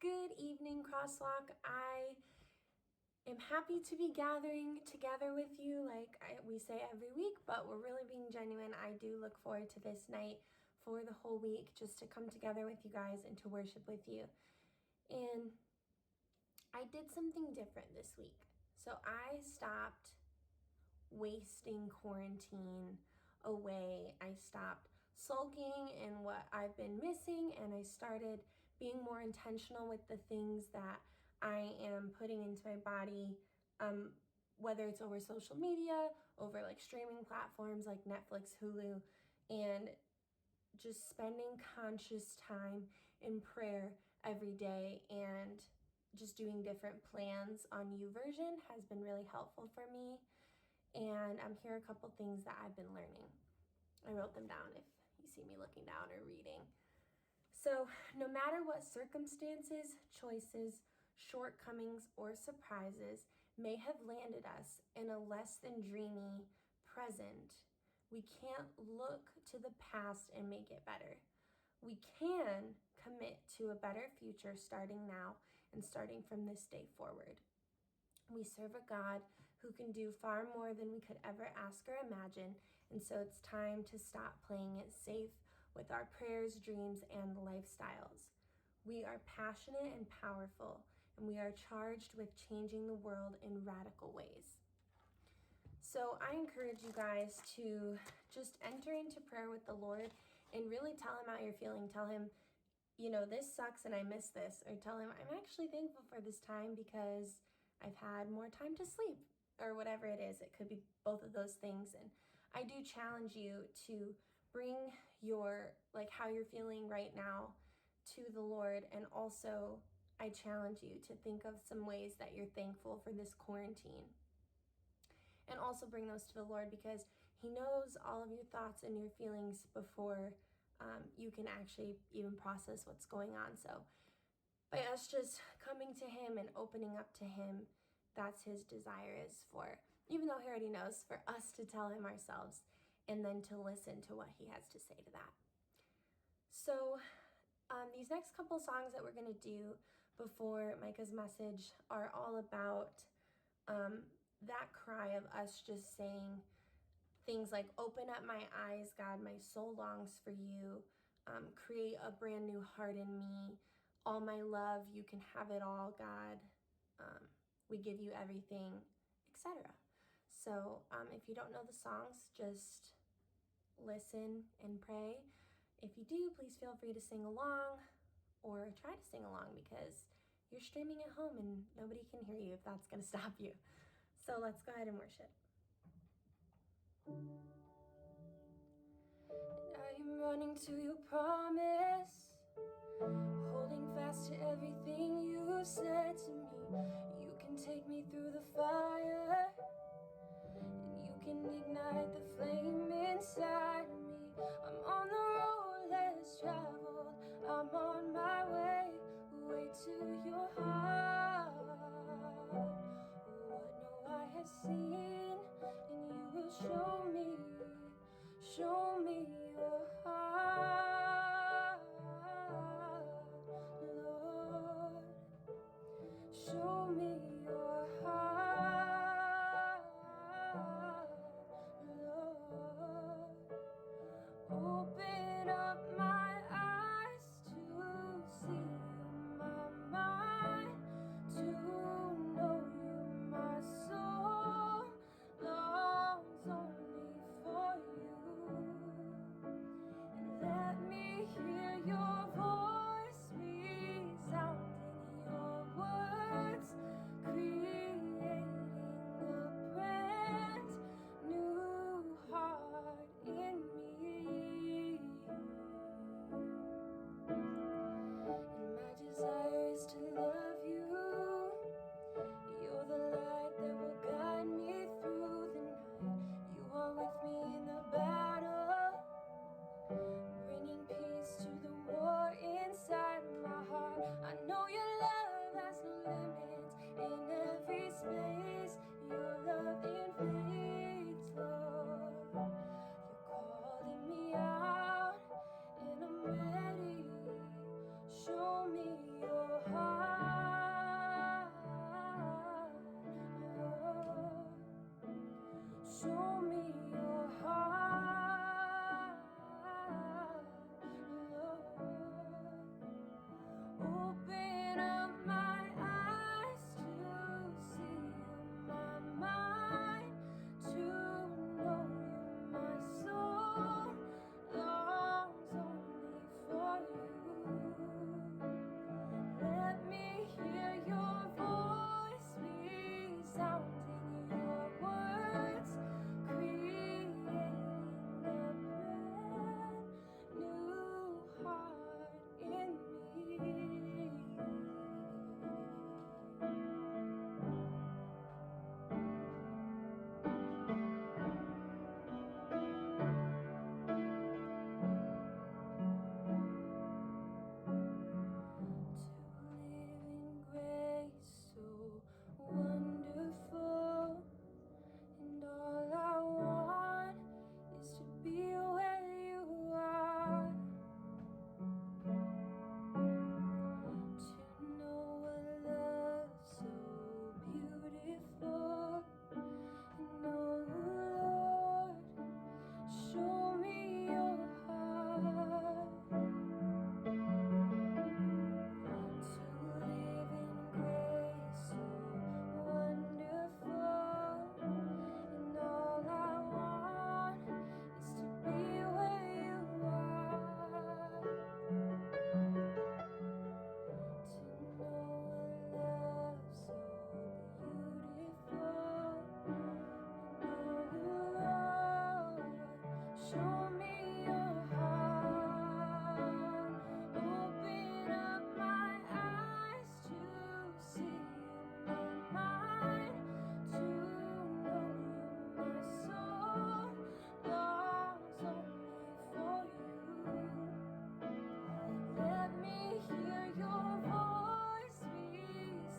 Good evening, Crosswalk. I am happy to be gathering together with you we say every week, but we're really being genuine. I do look forward to this night for the whole week just to come together with you guys and to worship with you. And I did something different this week. So I stopped wasting quarantine away. I stopped sulking in what I've been missing, and I started being more intentional with the things that I am putting into my body, whether it's over social media, over like streaming platforms like Netflix, Hulu, and just spending conscious time in prayer every day and just doing different plans on YouVersion has been really helpful for me. And here are a couple things that I've been learning. I wrote them down if you see me looking down or reading. So, no matter what circumstances, choices, shortcomings, or surprises may have landed us in a less than dreamy present, we can't look to the past and make it better. We can commit to a better future starting now and starting from this day forward. We serve a God who can do far more than we could ever ask or imagine, and so it's time to stop playing it safe with our prayers, dreams, and lifestyles. We are passionate and powerful, and we are charged with changing the world in radical ways. So I encourage you guys to just enter into prayer with the Lord and really tell him how you're feeling. Tell him, this sucks and I miss this, or tell him I'm actually thankful for this time because I've had more time to sleep, or whatever it is. It could be both of those things. And I do challenge you to bring your, how you're feeling right now to the Lord. And also, I challenge you to think of some ways that you're thankful for this quarantine. And also bring those to the Lord, because he knows all of your thoughts and your feelings before you can actually even process what's going on. So by us just coming to him and opening up to him, that's his desire, is for, even though he already knows, for us to tell him ourselves and then to listen to what he has to say to that. So these next couple songs that we're going to do before Micah's message are all about that cry of us just saying things like, open up my eyes, God, my soul longs for you, create a brand new heart in me, all my love, you can have it all, God. We give you everything, etc. So if you don't know the songs, just listen and pray. If you do, please feel free to sing along or try to sing along, because you're streaming at home and nobody can hear you if that's going to stop you. So let's go ahead and worship. I am running to your promise, holding fast to everything you said to me. You can take me through the fire, and you can ignite the flame inside of me. I'm on the road less traveled, I'm on my way to your heart. What no eye has seen, and you will show me your heart, Lord. Show me your heart, Lord. Open up my eyes to see my mind.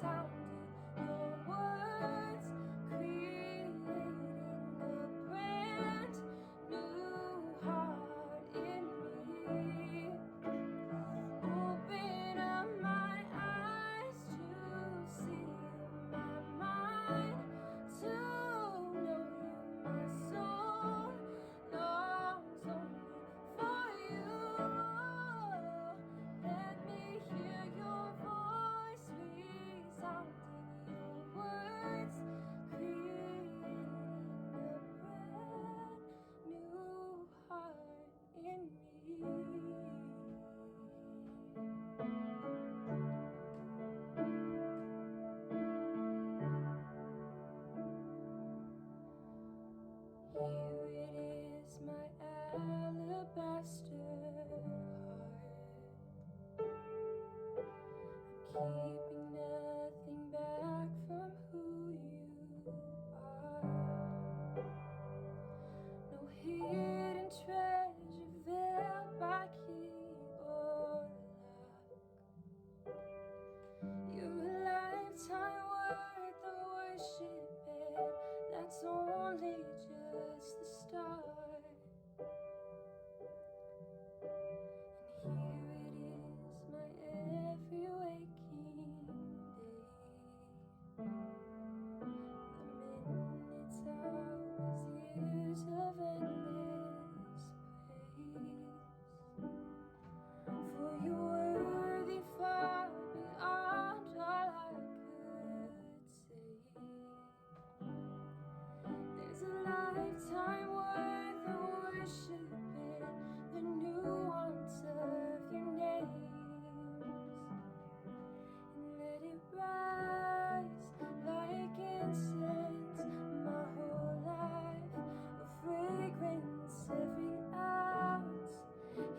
sounding your words, creating a brand new heart in me. Open up my eyes to see my mind, to know you. My soul longs only for you. Let me hear your voice resounding your words, creating a brand new heart in me. Here it is, my alabaster heart. I'm keeping nothing back from who you are. No hidden treasure veiled by key or lock. You're a lifetime worth of worshiping. That's only just the start. And here it is, my every waking day. The minutes, hours, years of endless praise. For you're worthy far beyond all I could say. There's a lifetime worth of worshiping the nuance of your names. And let it rise like incense, my whole life, a fragrance every ounce,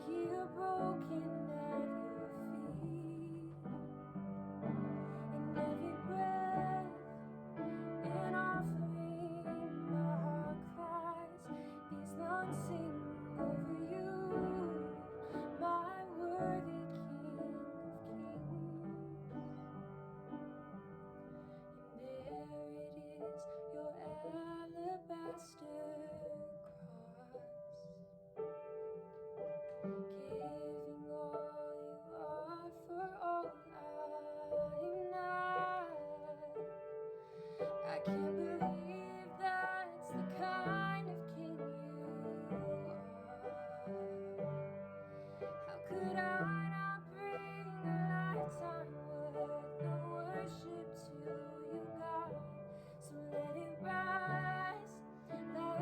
here broken at your feet. In every breath, an offering, my heart cries, these lungs sing over you, my worthy King of Kings. And there it is, your alabaster cross, giving all you are for all I'm not. I can't believe that's the kind of king you are. How could I not bring a lifetime worth of worship to you, God? So let it rise like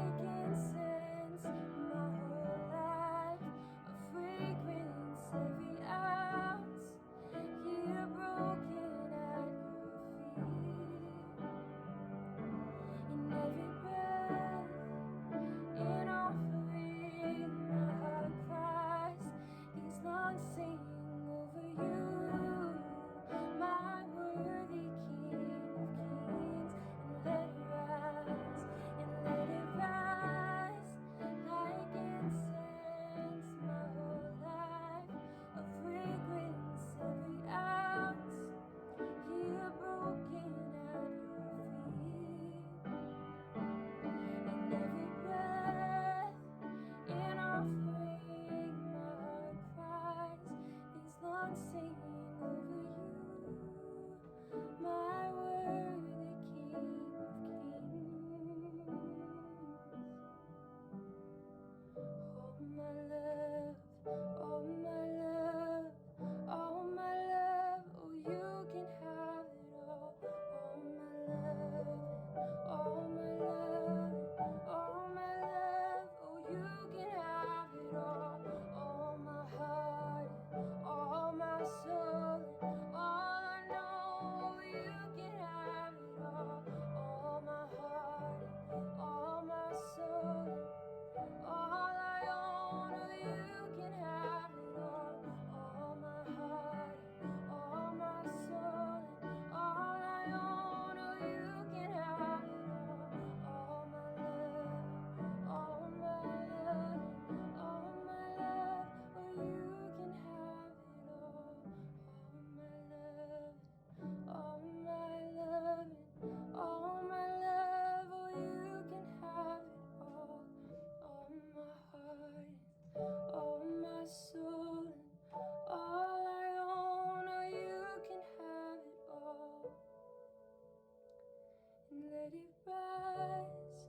it rise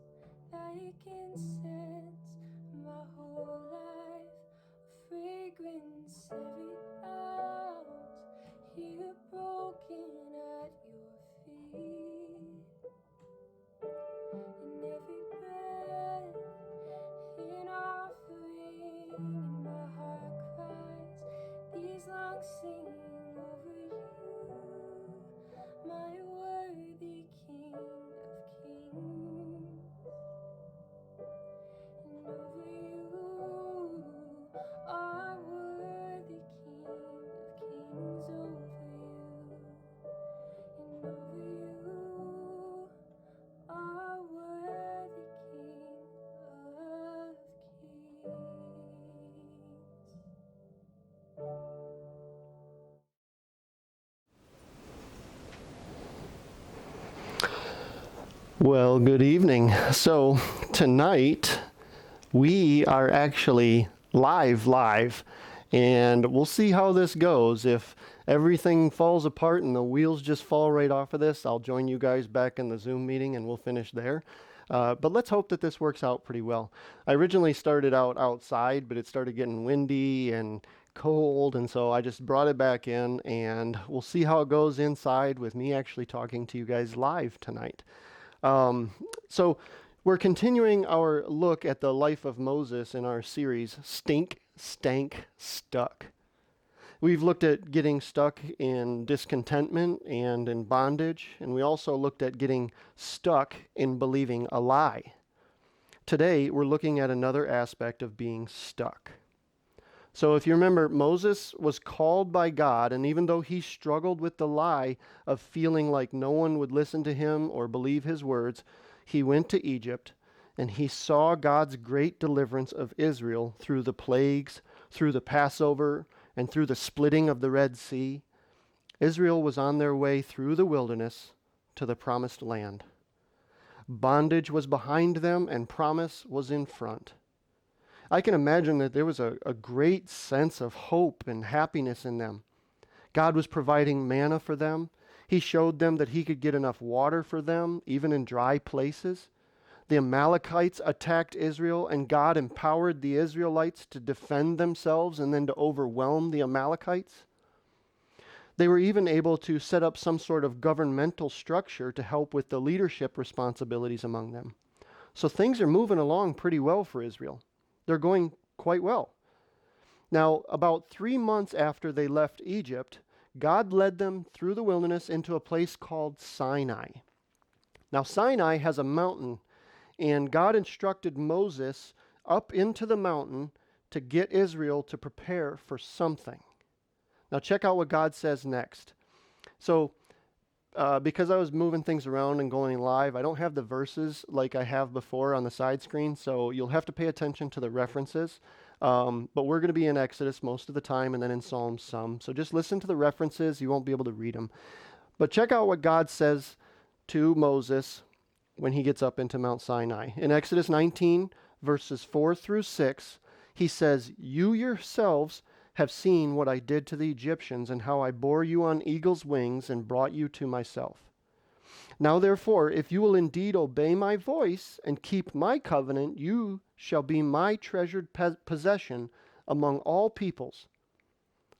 like incense, my whole life a fragrance, every ounce here broken at your feet, and every breath an offering, and my heart cries these songs singing over you, my worthy King of Kings, and over you, our worthy King of Kings, over you, and over you, our worthy King of Kings. Well, good evening. So tonight we are actually live, and we'll see how this goes. If everything falls apart and the wheels just fall right off of this, I'll join you guys back in the Zoom meeting and we'll finish there. But let's hope that this works out pretty well. I originally started out outside, but it started getting windy and cold, and so I just brought it back in, and we'll see how it goes inside with me actually talking to you guys live tonight. So we're continuing our look at the life of Moses in our series, Stink, Stank, Stuck. We've looked at getting stuck in discontentment and in bondage, and we also looked at getting stuck in believing a lie. Today, we're looking at another aspect of being stuck. So if you remember, Moses was called by God, and even though he struggled with the lie of feeling like no one would listen to him or believe his words, he went to Egypt, and he saw God's great deliverance of Israel through the plagues, through the Passover, and through the splitting of the Red Sea. Israel was on their way through the wilderness to the promised land. Bondage was behind them, and promise was in front. I can imagine that there was a great sense of hope and happiness in them. God was providing manna for them. He showed them that he could get enough water for them, even in dry places. The Amalekites attacked Israel, and God empowered the Israelites to defend themselves and then to overwhelm the Amalekites. They were even able to set up some sort of governmental structure to help with the leadership responsibilities among them. So things are moving along pretty well for Israel. They're going quite well. Now, about 3 months after they left Egypt, God led them through the wilderness into a place called Sinai. Now, Sinai has a mountain, and God instructed Moses up into the mountain to get Israel to prepare for something. Now, check out what God says next. So, because I was moving things around and going live, I don't have the verses like I have before on the side screen, so you'll have to pay attention to the references. But we're going to be in Exodus most of the time and then in Psalms some. So just listen to the references. You won't be able to read them. But check out what God says to Moses when he gets up into Mount Sinai. In Exodus 19, verses 4 through 6, he says, "You yourselves have seen what I did to the Egyptians and how I bore you on eagle's wings and brought you to myself. Now therefore, if you will indeed obey my voice and keep my covenant, you shall be my treasured possession among all peoples.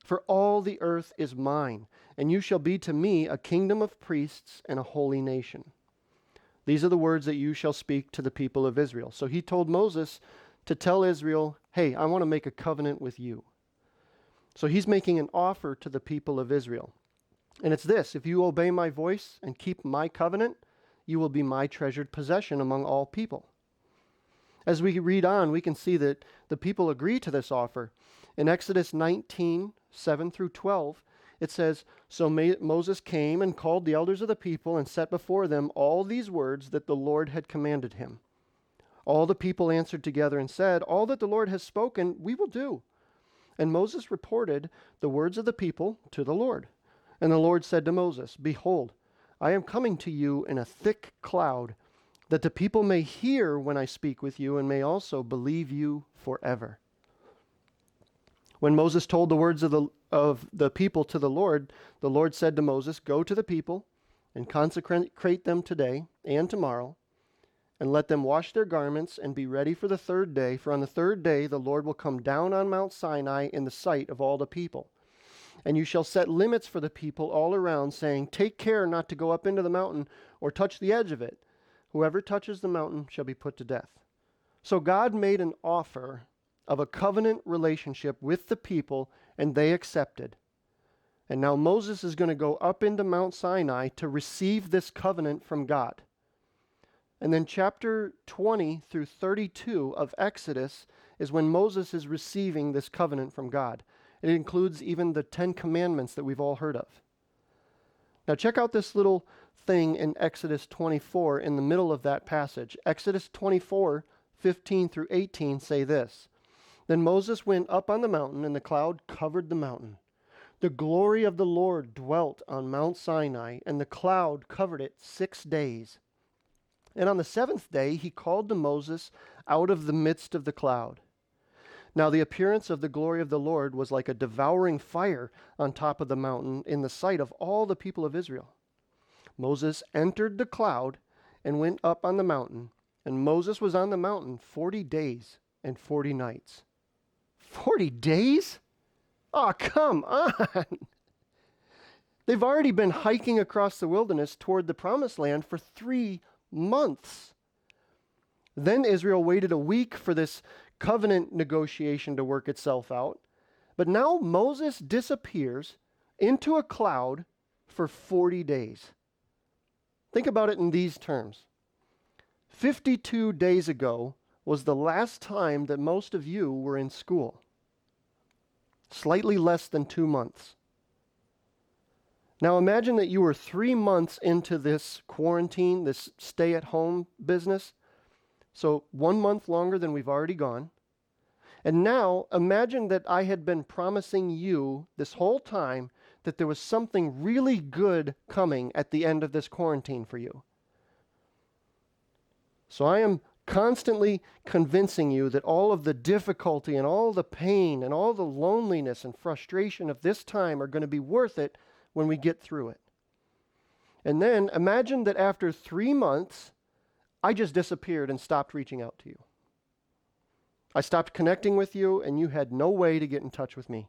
For all the earth is mine, and you shall be to me a kingdom of priests and a holy nation. These are the words that you shall speak to the people of Israel." So he told Moses to tell Israel, hey, I want to make a covenant with you. So he's making an offer to the people of Israel. And it's this: if you obey my voice and keep my covenant, you will be my treasured possession among all people. As we read on, we can see that the people agree to this offer. In Exodus 19, 7 through 12, it says, "So Moses came and called the elders of the people and set before them all these words that the Lord had commanded him. All the people answered together and said, 'All that the Lord has spoken, we will do.' And Moses reported the words of the people to the Lord. And the Lord said to Moses, 'Behold, I am coming to you in a thick cloud, that the people may hear when I speak with you and may also believe you forever.'" When Moses told the words of the people to the Lord said to Moses, "Go to the people and consecrate them today and tomorrow, and let them wash their garments and be ready for the third day. For on the third day the Lord will come down on Mount Sinai in the sight of all the people. And you shall set limits for the people all around, saying, take care not to go up into the mountain or touch the edge of it. Whoever touches the mountain shall be put to death. So God made an offer of a covenant relationship with the people, and they accepted. And now Moses is going to go up into Mount Sinai to receive this covenant from God. And then chapter 20 through 32 of Exodus is when Moses is receiving this covenant from God. It includes even the 10 commandments that we've all heard of. Now check out this little thing in Exodus 24 in the middle of that passage. Exodus 24, 15 through 18 say this. Then Moses went up on the mountain, and the cloud covered the mountain. The glory of the Lord dwelt on Mount Sinai, and the cloud covered it 6 days. And on the 7th day he called to Moses out of the midst of the cloud. Now the appearance of the glory of the Lord was like a devouring fire on top of the mountain in the sight of all the people of Israel. Moses entered the cloud and went up on the mountain, and Moses was on the mountain 40 days and 40 nights. 40 days? Oh, come on! They've already been hiking across the wilderness toward the promised land for 3 months. Then Israel waited a week for this covenant negotiation to work itself out. But now Moses disappears into a cloud for 40 days. Think about it in these terms. 52 days ago was the last time that most of you were in school. Slightly less than 2 months. Now imagine that you were 3 months into this quarantine, this stay-at-home business. So 1 month longer than we've already gone. And now imagine that I had been promising you this whole time that there was something really good coming at the end of this quarantine for you. So I am constantly convincing you that all of the difficulty and all the pain and all the loneliness and frustration of this time are going to be worth it when we get through it. And then imagine that after 3 months, I just disappeared and stopped reaching out to you. I stopped connecting with you, and you had no way to get in touch with me.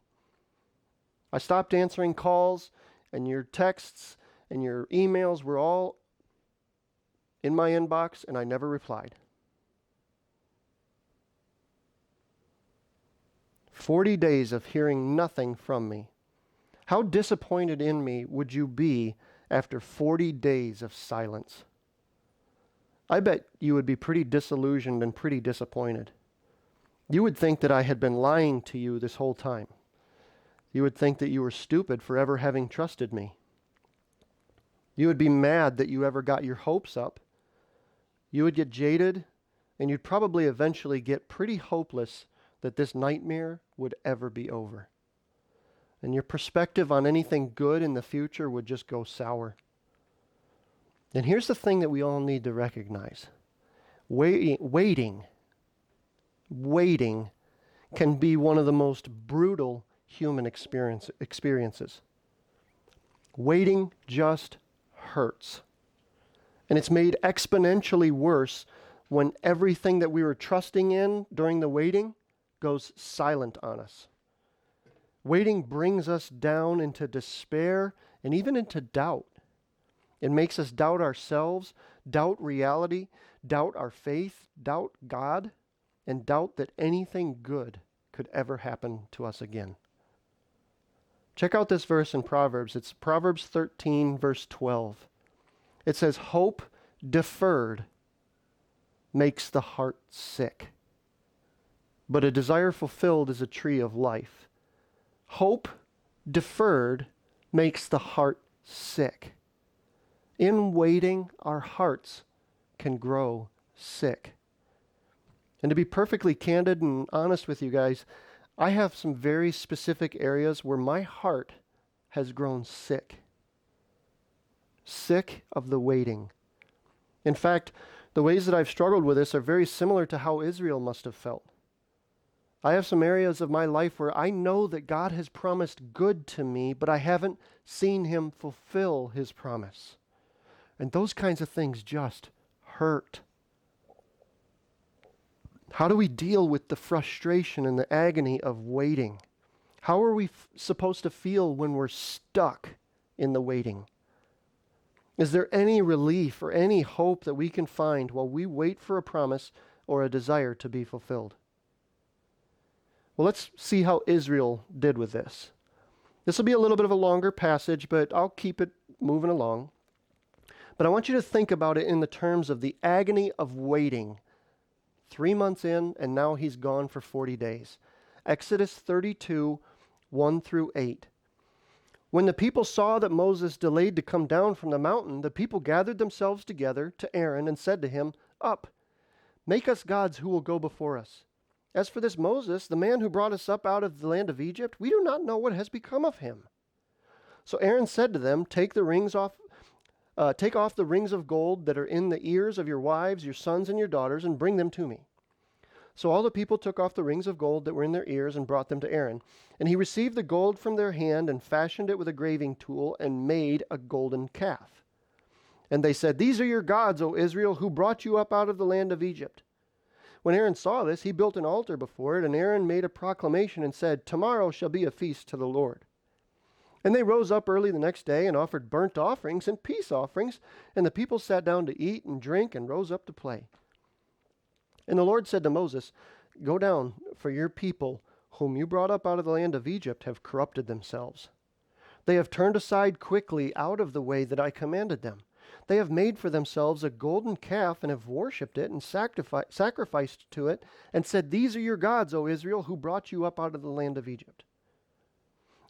I stopped answering calls, and your texts and your emails were all in my inbox, and I never replied. 40 days of hearing nothing from me. How disappointed in me would you be after 40 days of silence? I bet you would be pretty disillusioned and pretty disappointed. You would think that I had been lying to you this whole time. You would think that you were stupid for ever having trusted me. You would be mad that you ever got your hopes up. You would get jaded, and you'd probably eventually get pretty hopeless that this nightmare would ever be over. And your perspective on anything good in the future would just go sour. And here's the thing that we all need to recognize. Waiting can be one of the most brutal human experiences. Waiting just hurts. And it's made exponentially worse when everything that we were trusting in during the waiting goes silent on us. Waiting brings us down into despair and even into doubt. It makes us doubt ourselves, doubt reality, doubt our faith, doubt God, and doubt that anything good could ever happen to us again. Check out this verse in Proverbs. It's Proverbs 13, verse 12. It says, "Hope deferred makes the heart sick, but a desire fulfilled is a tree of life." Hope deferred makes the heart sick. In waiting, our hearts can grow sick. And to be perfectly candid and honest with you guys, I have some very specific areas where my heart has grown sick. Sick of the waiting. In fact, the ways that I've struggled with this are very similar to how Israel must have felt. I have some areas of my life where I know that God has promised good to me, but I haven't seen him fulfill his promise. And those kinds of things just hurt. How do we deal with the frustration and the agony of waiting? How are we supposed to feel when we're stuck in the waiting? Is there any relief or any hope that we can find while we wait for a promise or a desire to be fulfilled? Well, let's see how Israel did with this. This will be a little bit of a longer passage, but I'll keep it moving along. But I want you to think about it in the terms of the agony of waiting. 3 months in, and now he's gone for 40 days. Exodus 32, 1 through 8. When the people saw that Moses delayed to come down from the mountain, the people gathered themselves together to Aaron and said to him, "Up, make us gods who will go before us. As for this Moses, the man who brought us up out of the land of Egypt, we do not know what has become of him." So Aaron said to them, Take off the rings of gold that are in the ears of your wives, your sons, and your daughters, and bring them to me. So all the people took off the rings of gold that were in their ears and brought them to Aaron. And he received the gold from their hand and fashioned it with a graving tool and made a golden calf. And they said, "These are your gods, O Israel, who brought you up out of the land of Egypt." When Aaron saw this, he built an altar before it, and Aaron made a proclamation and said, "Tomorrow shall be a feast to the Lord." And they rose up early the next day and offered burnt offerings and peace offerings, and the people sat down to eat and drink and rose up to play. And the Lord said to Moses, "Go down, for your people, whom you brought up out of the land of Egypt, have corrupted themselves. They have turned aside quickly out of the way that I commanded them. They have made for themselves a golden calf and have worshipped it and sacrificed to it and said, 'These are your gods, O Israel, who brought you up out of the land of Egypt.'"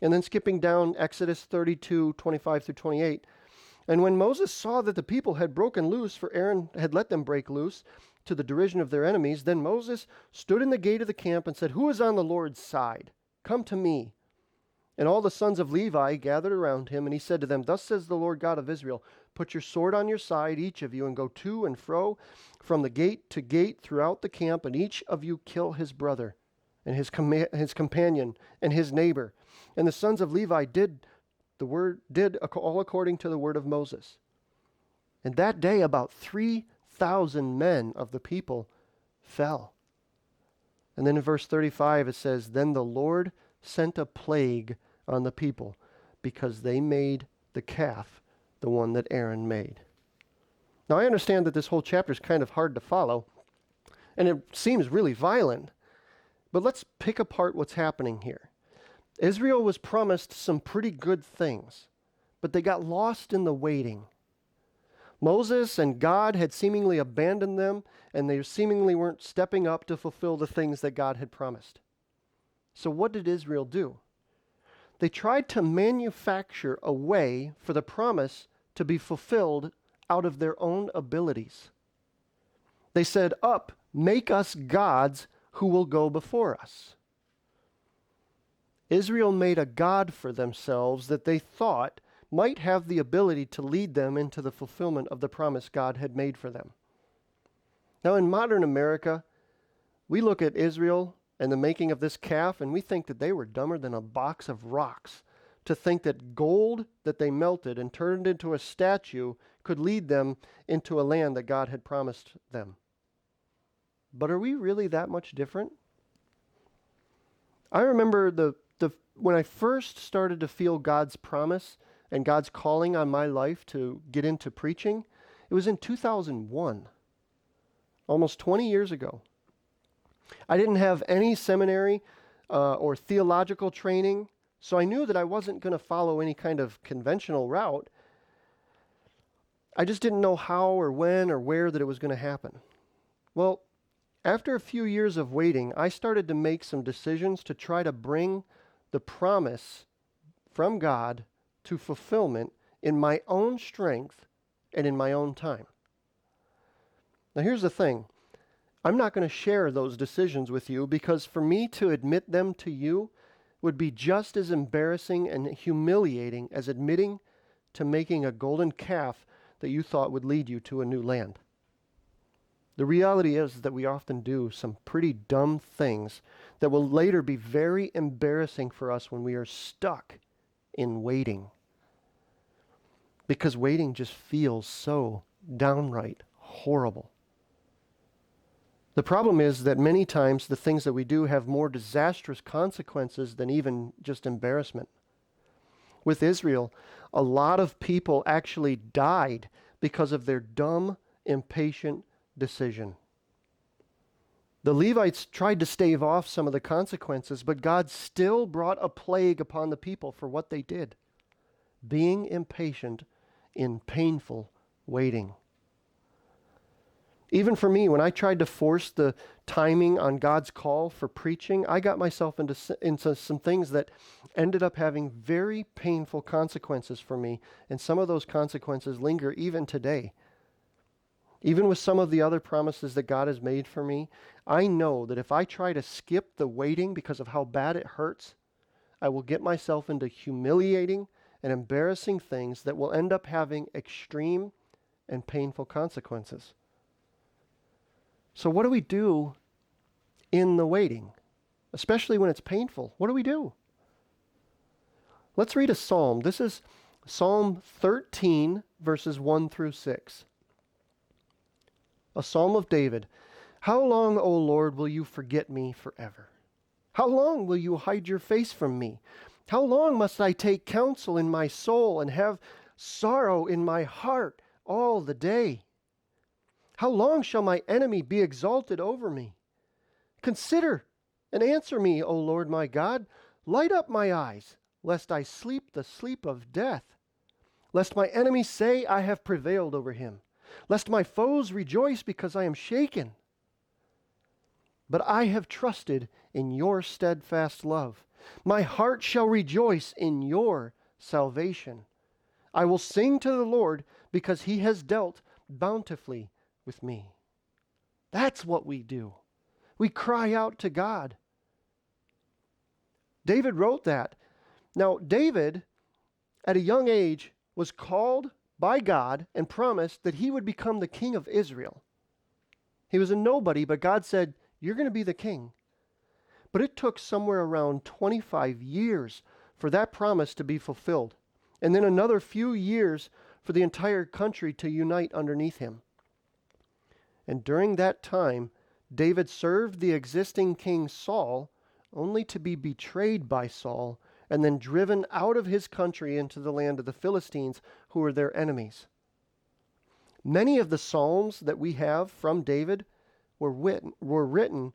And then skipping down Exodus 32, 25 through 28. And when Moses saw that the people had broken loose, for Aaron had let them break loose, to the derision of their enemies, then Moses stood in the gate of the camp and said, "Who is on the Lord's side? Come to me." And all the sons of Levi gathered around him, and he said to them, "Thus says the Lord God of Israel, put your sword on your side, each of you, and go to and fro from the gate to gate throughout the camp, and each of you kill his brother and his companion and his neighbor." And the sons of Levi did all according to the word of Moses. And that day about 3,000 men of the people fell. And then in verse 35 it says, "Then the Lord sent a plague on the people because they made the calf, the one that Aaron made." Now I understand that this whole chapter is kind of hard to follow, and it seems really violent. But let's pick apart what's happening here. Israel was promised some pretty good things, but they got lost in the waiting. Moses and God had seemingly abandoned them, and they seemingly weren't stepping up to fulfill the things that God had promised. So what did Israel do? They tried to manufacture a way for the promise to be fulfilled out of their own abilities. They said, "Up, make us gods who will go before us." Israel made a god for themselves that they thought might have the ability to lead them into the fulfillment of the promise God had made for them. Now, in modern America, we look at Israel and the making of this calf, and we think that they were dumber than a box of rocks to think that gold that they melted and turned into a statue could lead them into a land that God had promised them. But are we really that much different? I remember when I first started to feel God's promise and God's calling on my life to get into preaching, it was in 2001, almost 20 years ago. I didn't have any seminary or theological training, so I knew that I wasn't going to follow any kind of conventional route. I just didn't know how or when or where that it was going to happen. Well, after a few years of waiting, I started to make some decisions to try to bring the promise from God to fulfillment in my own strength and in my own time. Now here's the thing. I'm not going to share those decisions with you because for me to admit them to you would be just as embarrassing and humiliating as admitting to making a golden calf that you thought would lead you to a new land. The reality is that we often do some pretty dumb things that will later be very embarrassing for us when we are stuck in waiting. because waiting just feels so downright horrible. The problem is that many times the things that we do have more disastrous consequences than even just embarrassment. With Israel, a lot of people actually died because of their dumb, impatient decision. The Levites tried to stave off some of the consequences, but God still brought a plague upon the people for what they did, being impatient in painful waiting. Even for me, when I tried to force the timing on God's call for preaching, I got myself into some things that ended up having very painful consequences for me, and some of those consequences linger even today. Even with some of the other promises that God has made for me, I know that if I try to skip the waiting because of how bad it hurts, I will get myself into humiliating and embarrassing things that will end up having extreme and painful consequences. So what do we do in the waiting, especially when it's painful? What do we do? Let's read a psalm. This is Psalm 13, verses 1 through 6. A psalm of David. How long, O Lord, will you forget me forever? How long will you hide your face from me? How long must I take counsel in my soul and have sorrow in my heart all the day? How long shall my enemy be exalted over me? Consider and answer me, O Lord my God. Light up my eyes, lest I sleep the sleep of death. Lest my enemies say, I have prevailed over him. Lest my foes rejoice because I am shaken. But I have trusted in your steadfast love. My heart shall rejoice in your salvation. I will sing to the Lord because he has dealt bountifully with me. That's what we do. We cry out to God. David wrote that. Now, David, at a young age, was called by God and promised that he would become the king of Israel. He was a nobody, but God said, you're going to be the king. But it took somewhere around 25 years for that promise to be fulfilled, and then another few years for the entire country to unite underneath him. And during that time, David served the existing king Saul, only to be betrayed by Saul and then driven out of his country into the land of the Philistines, who were their enemies. Many of the Psalms that we have from David were written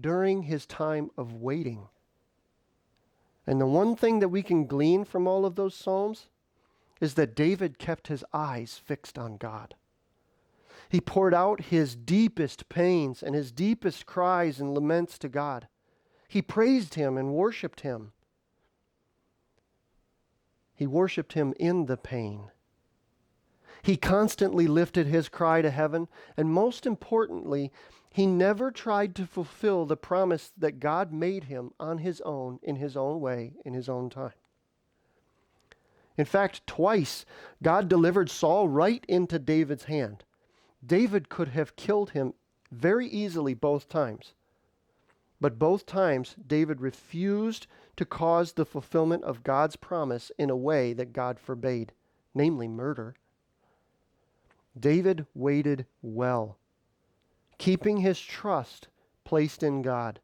during his time of waiting. And the one thing that we can glean from all of those Psalms is that David kept his eyes fixed on God. He poured out his deepest pains and his deepest cries and laments to God. He praised him and worshiped him. He worshiped him in the pain. He constantly lifted his cry to heaven, and most importantly, he never tried to fulfill the promise that God made him on his own, in his own way, in his own time. In fact, twice, God delivered Saul right into David's hand. David could have killed him very easily both times. But both times, David refused to cause the fulfillment of God's promise in a way that God forbade, namely murder. David waited well, keeping his trust placed in God.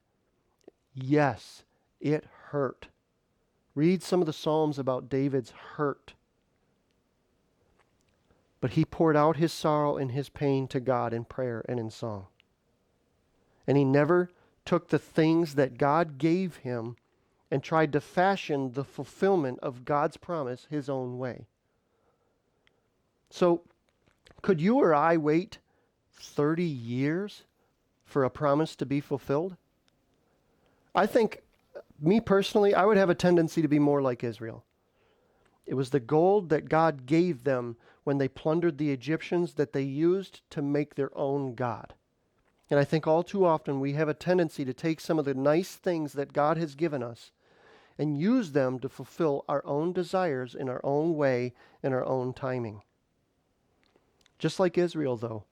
Yes, it hurt. Read some of the Psalms about David's hurt. But he poured out his sorrow and his pain to God in prayer and in song. And he never took the things that God gave him and tried to fashion the fulfillment of God's promise his own way. So, could you or I wait 30 years for a promise to be fulfilled? I think, me personally, I would have a tendency to be more like Israel. It was the gold that God gave them when they plundered the Egyptians that they used to make their own God. And I think all too often we have a tendency to take some of the nice things that God has given us and use them to fulfill our own desires in our own way, in our own timing. Just like Israel, though,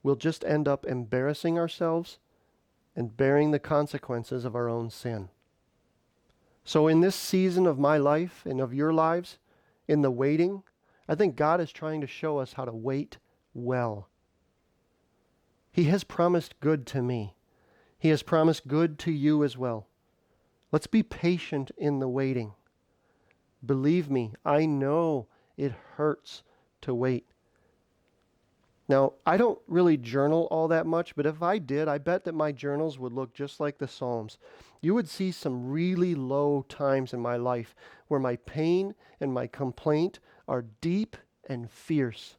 we'll just end up embarrassing ourselves and bearing the consequences of our own sin. So in this season of my life and of your lives, in the waiting, I think God is trying to show us how to wait well. He has promised good to me. He has promised good to you as well. Let's be patient in the waiting. Believe me, I know it hurts to wait. Now, I don't really journal all that much, but if I did, I bet that my journals would look just like the Psalms. You would see some really low times in my life where my pain and my complaint are deep and fierce.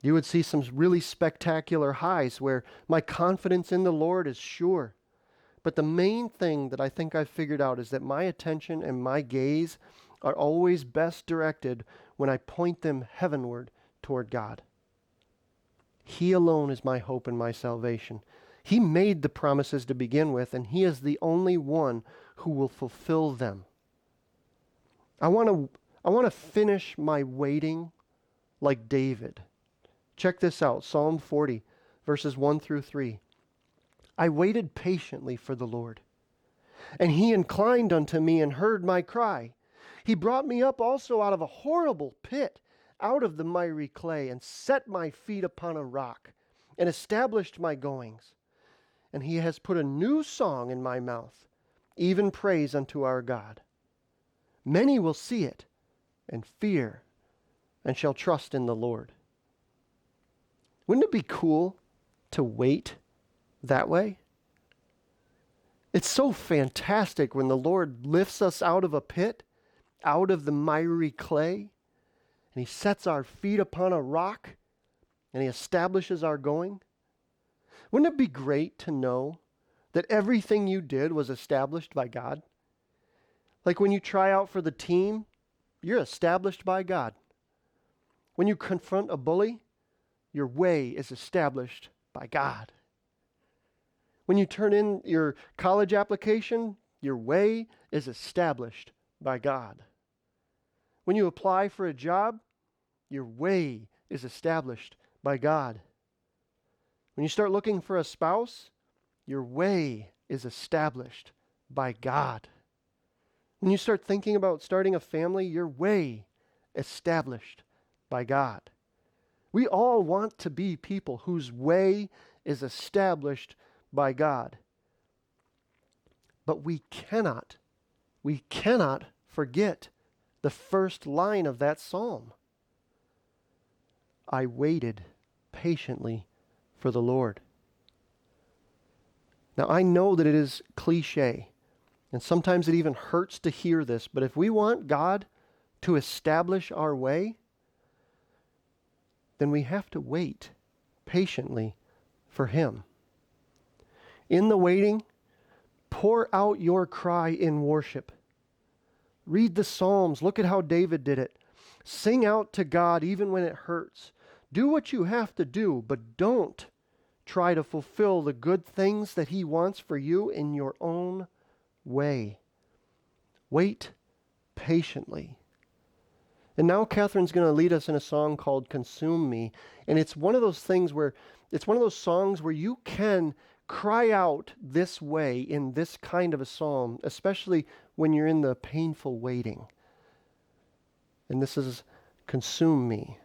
You would see some really spectacular highs where my confidence in the Lord is sure. But the main thing that I think I've figured out is that my attention and my gaze are always best directed when I point them heavenward toward God. He alone is my hope and my salvation. He made the promises to begin with, and He is the only one who will fulfill them. I want to finish my waiting like David. Check this out, Psalm 40, verses 1 through 3. I waited patiently for the Lord, and He inclined unto me and heard my cry. He brought me up also out of a horrible pit, out of the miry clay, and set my feet upon a rock, and established my goings. And He has put a new song in my mouth, even praise unto our God. Many will see it, and fear, and shall trust in the Lord. Wouldn't it be cool to wait that way? It's so fantastic when the Lord lifts us out of a pit, out of the miry clay, and He sets our feet upon a rock, and He establishes our going. Wouldn't it be great to know that everything you did was established by God? Like when you try out for the team, you're established by God. When you confront a bully, your way is established by God. When you turn in your college application, your way is established by God. When you apply for a job, your way is established by God. When you start looking for a spouse, your way is established by God. When you start thinking about starting a family, your way established by God. We all want to be people whose way is established by God. But we cannot forget the first line of that psalm. I waited patiently for the Lord. Now I know that it is cliche, and sometimes it even hurts to hear this, but if we want God to establish our way, then we have to wait patiently for Him. In the waiting, pour out your cry in worship. Read the Psalms. Look at how David did it. Sing out to God even when it hurts. Do what you have to do, but don't try to fulfill the good things that He wants for you in your own way. Wait patiently. And now Catherine's going to lead us in a song called Consume Me. And it's one of those songs where you can cry out this way in this kind of a psalm, especially when you're in the painful waiting. And this is Consume Me.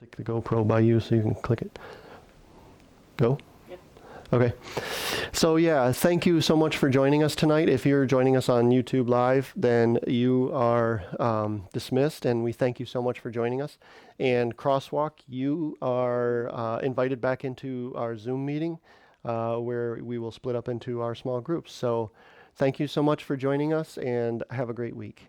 stick the GoPro by you so you can click it. Go? Yep. Okay. So yeah, thank you so much for joining us tonight. If you're joining us on YouTube Live, then you are dismissed, and we thank you so much for joining us. And Crosswalk, you are invited back into our Zoom meeting where we will split up into our small groups. So thank you so much for joining us, and have a great week.